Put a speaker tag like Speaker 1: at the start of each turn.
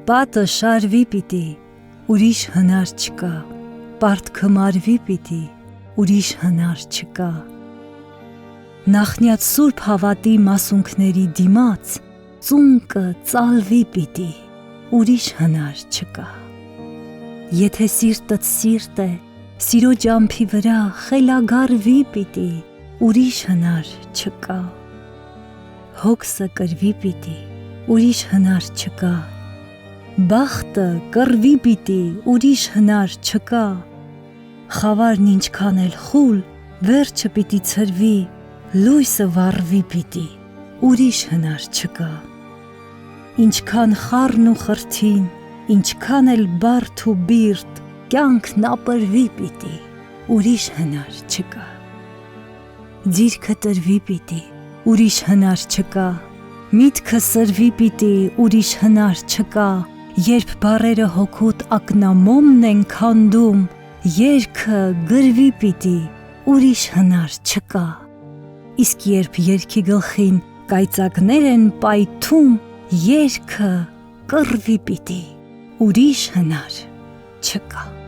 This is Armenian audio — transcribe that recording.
Speaker 1: Պատը շարվի պիտի, ուրիշ հնար չկա, պարտքը մարվի պիտի, ուրիշ հնար չկա։ Նախնյաց սուրբ հավատի մասունքների դիմաց ծունկը ծալվի պիտի, ուրիշ հնար չկա։ Եթե սիրտդ սիրտ է, սիրո ջամփի վրա խելագարվի պիտի, ուրիշ հնար չկա։ Հոգսը կրվի պիտի, ուրիշ հնար չկա։ Բախտը կռվի պիտի, ուրիշ հնար չկա։ Խավարն ինչքան էլ խուլ, վերջը պիտի ցրվի, լույսը վառվի պիտի, ուրիշ հնար չկա։ Ինչքան խառն ու խրթին, ինչքան էլ բարդ ու բիրտ, կյանքն ապրվի պիտի, ուրիշ հնար չկա։ Ձիրքը տրվի պիտի, ուրիշ հնար չկա։ Միտքը սրվի պիտի, ուրիշ հնար չկա։ Երբ բառերը հոգուտ ակնամոմն են քանդում, երգը գրվի պիտի, ուրիշ հնար չկա։ Իսկ երբ երգի գլխին կայծակներ են պայթում, երգը կռվի պիտի, ուրիշ հնար չկա։